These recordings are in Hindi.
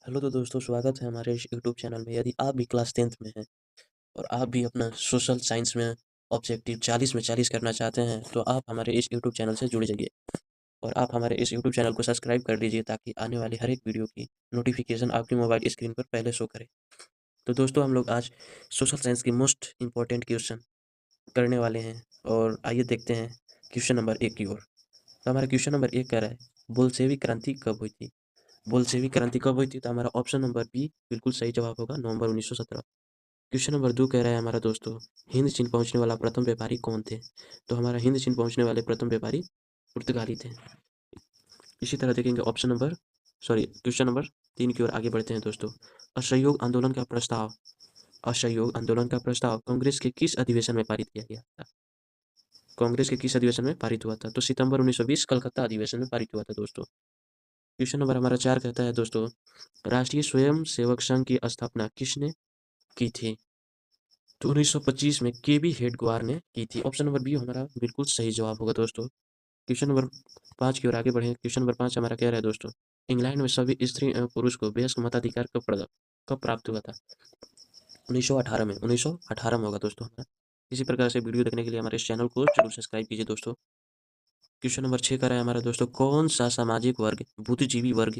हेलो तो दोस्तों, स्वागत है हमारे इस यूट्यूब चैनल में। यदि आप भी क्लास 10th में हैं और आप भी अपना सोशल साइंस में ऑब्जेक्टिव 40 में 40 करना चाहते हैं, तो आप हमारे इस यूट्यूब चैनल से जुड़ जाइए और आप हमारे इस यूट्यूब चैनल को सब्सक्राइब कर दीजिए ताकि आने वाली हर एक वीडियो की नोटिफिकेशन आपकी मोबाइल स्क्रीन पर पहले शो करे। तो दोस्तों, हम लोग आज सोशल साइंस की मोस्ट इम्पॉर्टेंट क्वेश्चन करने वाले हैं और आइए देखते हैं क्वेश्चन नंबर 1 की ओर। तो हमारा क्वेश्चन नंबर 1 कह रहा है, बोल्शेविक क्रांति कब हुई थी? बोल्शेविक क्रांति कब हुई थी? तो हमारा ऑप्शन नंबर बी बिल्कुल सही जवाब होगा, नवंबर 1917। क्वेश्चन नंबर 2 कह रहा है हमारा दोस्तों, हिंद चीन पहुंचने वाला प्रथम व्यापारी कौन थे? तो हमारा हिंद चीन पहुंचने वाले प्रथम व्यापारी पुर्तगाली थे। इसी तरह देखेंगे क्वेश्चन नंबर 3 की ओर आगे बढ़ते हैं दोस्तों। असहयोग आंदोलन का प्रस्ताव कांग्रेस के किस अधिवेशन में पारित किया गया था? कांग्रेस के किस अधिवेशन में पारित हुआ था? तो सितंबर 1920 कलकत्ता अधिवेशन में पारित हुआ था दोस्तों। क्वेश्चन नंबर हमारा 4 कहता है दोस्तों, राष्ट्रीय स्वयं सेवक संघ की स्थापना किसने की थी? तो 1925 में केबी हेडगेवार ने की थी। ऑप्शन नंबर बी हमारा बिल्कुल सही जवाब होगा दोस्तों। क्वेश्चन नंबर 5 की ओर आगे बढ़े। क्वेश्चन नंबर 5 हमारा कह रहा है दोस्तों, इंग्लैंड में सभी स्त्री एवं पुरुष को वयस्क मताधिकार कब प्राप्त हुआ था? 1918 में। 1918 में होगा दोस्तों हमारा। इसी प्रकार से वीडियो देखने के लिए हमारे इस चैनल को जरूर सब्सक्राइब कीजिए दोस्तों। क्वेश्चन नंबर 6 का रहा है हमारा दोस्तों, कौन सा सामाजिक वर्ग बुद्धिजीवी वर्ग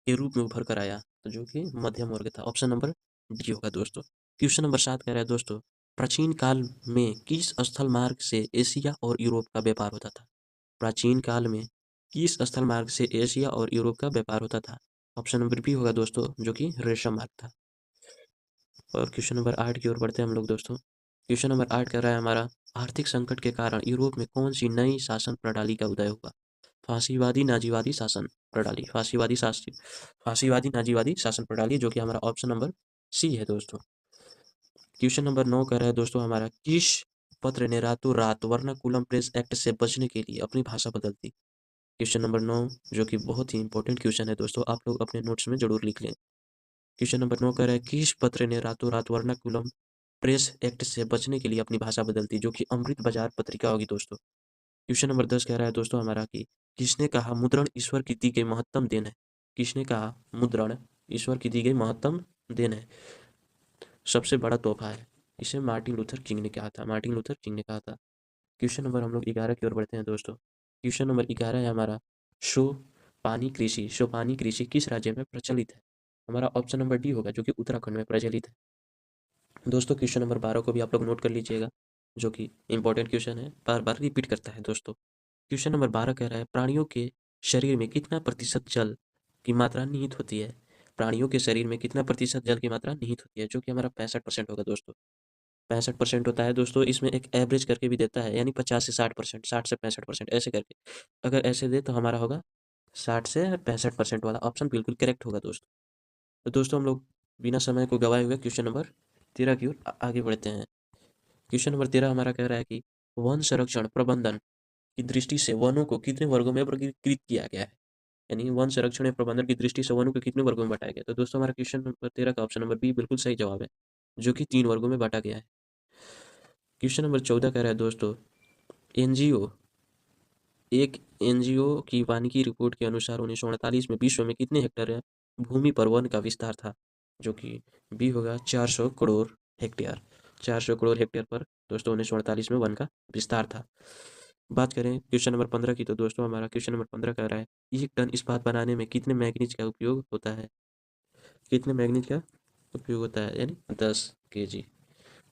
के रूप में उभर कर आया? तो जो कि मध्यम वर्ग था। ऑप्शन नंबर डी होगा दोस्तों। क्वेश्चन नंबर 7 कह रहा है दोस्तों, प्राचीन काल में किस स्थल मार्ग से एशिया और यूरोप का व्यापार होता था? प्राचीन काल में किस स्थल मार्ग से एशिया और यूरोप का व्यापार होता था? ऑप्शन नंबर बी होगा दोस्तों, जो कि रेशम मार्ग था। और क्वेश्चन नंबर 8 की ओर बढ़ते हैं हम लोग दोस्तों। क्वेश्चन नंबर 8 कह रहा है हमारा, आर्थिक संकट के कारण यूरोप में कौन सी नई शासन प्रणाली का उदय हुआ? फांसीवादी नाजीवादी शासन प्रणाली, फांसीवादी नाजीवादी शासन प्रणाली, जो कि हमारा ऑप्शन नंबर सी है दोस्तों। क्वेश्चन नंबर 9 कह रहा है दोस्तों हमारा, किस पत्र ने रातों रात वर्नाकुलम प्रेस एक्ट से बचने के लिए अपनी भाषा बदल दी? क्वेश्चन नंबर 9, जो कि बहुत ही इंपॉर्टेंट क्वेश्चन है दोस्तों, आप लोग अपने नोट्स में जरूर लिख लें। क्वेश्चन नंबर 9 कह रहा है, किस पत्र ने रातों रात वर्नाकुलम प्रेस एक्ट से बचने के लिए अपनी भाषा बदल दी? जो कि अमृत बाजार पत्रिका होगी दोस्तों। क्वेश्चन नंबर 10 कह रहा है दोस्तों हमारा कि किसने कहा मुद्रण ईश्वर की दी गई महत्तम देन है? किसने कहा मुद्रण ईश्वर की दी गई महत्तम देन है, सबसे बड़ा तोहफा है? इसे मार्टिन लूथर किंग ने कहा था। मार्टिन लूथर किंग ने कहा था। क्वेश्चन नंबर हम लोग 11 की ओर बढ़ते हैं दोस्तों। क्वेश्चन नंबर 11 है हमारा, शोपानी कृषि किस राज्य में प्रचलित है? हमारा ऑप्शन नंबर डी होगा, जो कि उत्तराखंड में प्रचलित है दोस्तों। क्वेश्चन नंबर 12 को भी आप लोग नोट कर लीजिएगा, जो कि इंपॉर्टेंट क्वेश्चन है, बार बार रिपीट करता है दोस्तों। क्वेश्चन नंबर 12 कह रहा है, प्राणियों के शरीर में कितना प्रतिशत जल की मात्रा निहित होती है? प्राणियों के शरीर में कितना प्रतिशत जल की मात्रा निहित होती है? जो कि हमारा 65% होगा दोस्तों। 65% होता है दोस्तों। इसमें एक एवरेज करके भी देता है, यानी 50 से 60%, 60 से 65% ऐसे करके। अगर ऐसे दे तो हमारा होगा 60 से 65% वाला ऑप्शन बिल्कुल करेक्ट होगा दोस्तों। तो दोस्तों, हम लोग बिना समय को गवाए हुए क्वेश्चन नंबर 13 की ओर आगे बढ़ते हैं। क्वेश्चन नंबर 13 हमारा कह रहा है कि वन संरक्षण प्रबंधन की दृष्टि से वनों को कितने वर्गों में वर्गीकृत किया गया है? यानी वन संरक्षण या प्रबंधन की दृष्टि से वनों को कितने वर्गों में बांटा गया? तो दोस्तों, हमारा क्वेश्चन नंबर 13 का ऑप्शन नंबर बी बिल्कुल सही जवाब है, जो कि 3 वर्गों में बांटा गया है। क्वेश्चन नंबर 14 कह रहा है दोस्तों, एनजीओ एक एनजीओ की वानिकी रिपोर्ट के अनुसार 1948 में विश्व में कितने हेक्टेयर भूमि पर वन का विस्तार था? जो कि बी होगा, 400 करोड़ हेक्टेयर। 400 करोड़ हेक्टेयर पर दोस्तों 1948 में वन का विस्तार था। बात करें क्वेश्चन नंबर 15 की, तो दोस्तों हमारा क्वेश्चन नंबर 15 कह रहा है, 1 टन इस्पात बनाने में कितने मैग्नीज का उपयोग होता है? कितने मैग्नीज का उपयोग होता है? यानी 10 kg।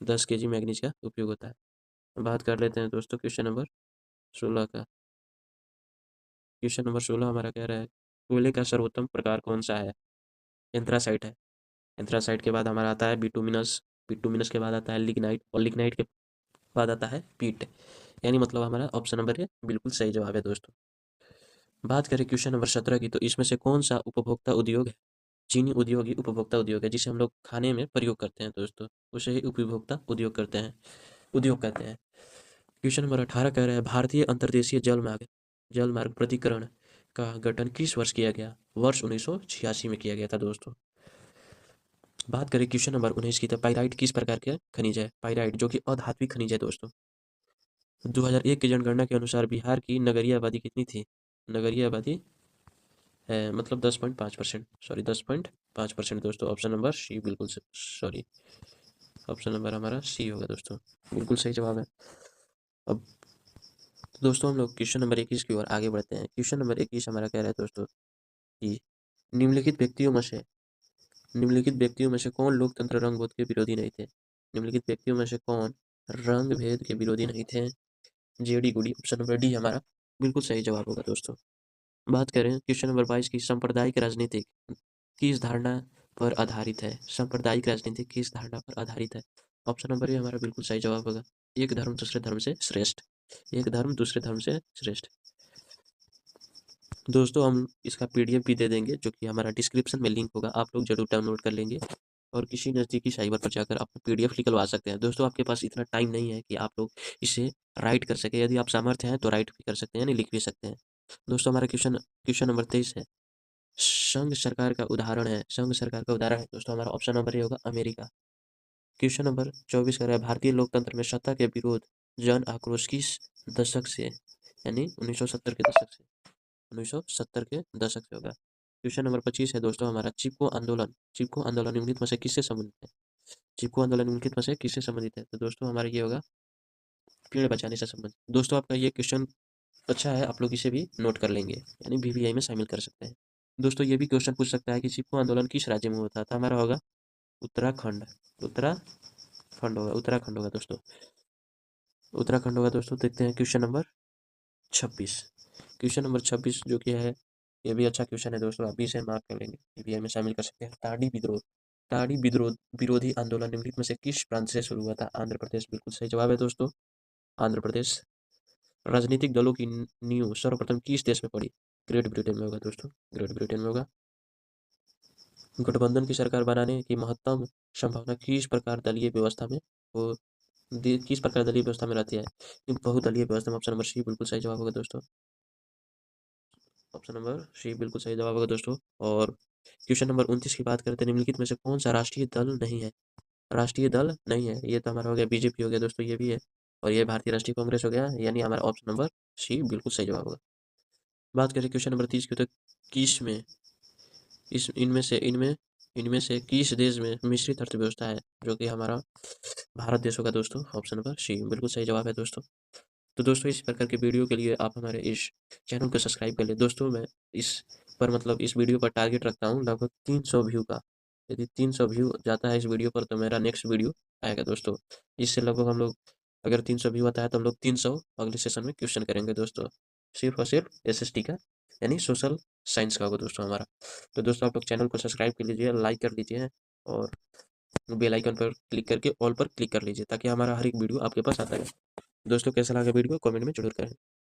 10 kg मैग्नीज का उपयोग होता है। बात कर लेते हैं दोस्तों क्वेश्चन नंबर 16 का। क्वेश्चन नंबर 16 हमारा कह रहा है, कोयले का सर्वोत्तम प्रकार कौन सा है? एंथ्रासाइट है। एंथ्रासाइट के बाद हमारा आता है बिटुमिनस। बिटुमिनस के बाद आता है लिग्नाइट, और लिग्नाइट के बाद आता है पीट। यानी मतलब हमारा ऑप्शन नंबर ए बिल्कुल सही जवाब है दोस्तों। बात करें क्वेश्चन नंबर 17 की, तो इसमें से कौन सा उपभोक्ता उद्योग है? चीनी उद्योग ही उपभोक्ता उद्योग है, जिसे हम लोग खाने में प्रयोग करते हैं दोस्तों, उसे ही उपभोक्ता उद्योग कहते हैं। क्वेश्चन नंबर 18 कह रहा है, भारतीय अंतर्देशीय जल मार्ग प्राधिकरण का गठन किस वर्ष किया गया? वर्ष 1986 में किया गया था दोस्तों। बात करें क्वेश्चन नंबर 19 की, तो पाइराइट किस प्रकार के खनिज है? पाइराइट जो कि अधात्विक खनिज है दोस्तों। 2001 की जनगणना के अनुसार बिहार की नगरीय आबादी कितनी थी? नगरीय आबादी है, मतलब 10.5%, सॉरी 10.5% दोस्तों। ऑप्शन नंबर सी बिल्कुल सॉरी, ऑप्शन नंबर हमारा सी होगा दोस्तों, बिल्कुल सही जवाब है। अब दोस्तों हम लोग क्वेश्चन नंबर 21 की ओर आगे बढ़ते हैं। क्वेश्चन नंबर 21 हमारा कह रहा है दोस्तों कि निम्नलिखित व्यक्तियों में से कौन लोकतंत्र रंगभेद के विरोधी नहीं थे? निम्नलिखित व्यक्तियों में से कौन रंग भेद के विरोधी नहीं थे? जेडी गुडी, ऑप्शन नंबर डी हमारा बिल्कुल सही जवाब होगा दोस्तों। बात करें क्वेश्चन नंबर 22 की, सांप्रदायिक राजनीति किस धारणा पर आधारित है? सांप्रदायिक राजनीति किस धारणा पर आधारित है? ऑप्शन नंबर ए हमारा बिल्कुल सही जवाब होगा, एक धर्म दूसरे धर्म से श्रेष्ठ। एक धर्म दूसरे धर्म से श्रेष्ठ। दोस्तों हम इसका पीडीएफ भी दे देंगे, जो कि हमारा डिस्क्रिप्शन में लिंक होगा, आप लोग जरूर डाउनलोड कर लेंगे और किसी नज़दीकी साइबर पर जाकर आप पीडीएफ निकलवा सकते हैं। दोस्तों आपके पास इतना टाइम नहीं है कि आप लोग इसे राइट कर सके, यदि आप सामर्थ्य हैं तो राइट भी कर सकते हैं, यानी लिख भी सकते हैं। दोस्तों हमारा क्वेश्चन नंबर 23 है, संघ सरकार का उदाहरण है। संघ सरकार का उदाहरण है दोस्तों हमारा ऑप्शन नंबर ए होगा अमेरिका। क्वेश्चन नंबर 24 कह रहा है, भारतीय लोकतंत्र में सत्ता के विरोध जन आक्रोश किस दशक से, यानी 1970 के दशक से, 1970 के दशक से होगा। क्वेश्चन नंबर 25 है दोस्तों हमारा, चिपको आंदोलन निम्नलिखित में से किससे संबंधित है? चिपको आंदोलन निम्नलिखित में से किससे संबंधित है? तो दोस्तों हमारा ये होगा पेड़ बचाने से संबंधित। दोस्तों आपका ये क्वेश्चन अच्छा है, आप लोग इसे भी नोट कर लेंगे, यानी वीवीआई में शामिल कर सकते हैं। दोस्तों ये भी क्वेश्चन पूछ सकता है कि चिपको आंदोलन किस राज्य में हुआ था? तो हमारा होगा उत्तराखंड। उत्तराखंड होगा दोस्तों, उत्तराखंड होगा दोस्तों। देखते हैं क्वेश्चन नंबर 26। क्वेश्चन नंबर 26 जो कि है, ये भी अच्छा क्वेश्चन है दोस्तों, आप भी इसे मार्क कर लेंगे, ईवीएम में शामिल कर सकते हैं। ताड़ी विद्रोह विरोधी आंदोलन निम्नलिखित में से किस प्रांत से शुरू हुआ था? आंध्र प्रदेश, बिल्कुल सही जवाब है दोस्तों, आंध्र प्रदेश। राजनीतिक दलों की नींव सर्वप्रथम किस देश में पड़ी? ग्रेट ब्रिटेन में होगा दोस्तों, ग्रेट ब्रिटेन में होगा। गठबंधन की सरकार बनाने की महत्तम संभावना किस प्रकार दलीय व्यवस्था में हो किस प्रकार दलीय व्यवस्था में रहती है? बहुदलीय व्यवस्था में, ऑप्शन नंबर सी बिल्कुल सही जवाब होगा दोस्तों, ऑप्शन नंबर सी बिल्कुल सही जवाब होगा दोस्तों। और क्वेश्चन नंबर 29 की बात करते हैं, निम्नलिखित में से कौन सा राष्ट्रीय दल नहीं है? राष्ट्रीय दल नहीं है, ये तो हमारा हो गया बीजेपी हो गया दोस्तों, ये भी है, और ये भारतीय राष्ट्रीय कांग्रेस हो गया, यानी हमारा ऑप्शन नंबर सी बिल्कुल सही जवाब होगा। बात करें क्वेश्चन नंबर 30 की, तो किस में इस इनमें से किस देश में मिश्रित अर्थव्यवस्था है? जो कि हमारा भारत देश होगा दोस्तों, ऑप्शन नंबर सी बिल्कुल सही जवाब है दोस्तों। तो दोस्तों इस प्रकार के वीडियो के लिए आप हमारे इस चैनल को सब्सक्राइब कर लें। दोस्तों मैं इस पर मतलब इस वीडियो पर टारगेट रखता हूँ लगभग 300 व्यू का। यदि 300 व्यू जाता है इस वीडियो पर तो मेरा नेक्स्ट वीडियो आएगा दोस्तों। इससे लगभग हम लोग, अगर 300 व्यू आता है तो हम लोग 300 अगले सेशन में क्वेश्चन करेंगे दोस्तों, सिर्फ और सिर्फ एसएसटी का, यानी सोशल साइंस का होगा दोस्तों हमारा। तो दोस्तों आप लोग चैनल को सब्सक्राइब कर लीजिए, लाइक कर लीजिए और बेल आइकन पर क्लिक करके ऑल पर क्लिक कर लीजिए, ताकि हमारा हर एक वीडियो आपके पास आता है। दोस्तों कैसा लगा वीडियो कमेंट में जरूर करें।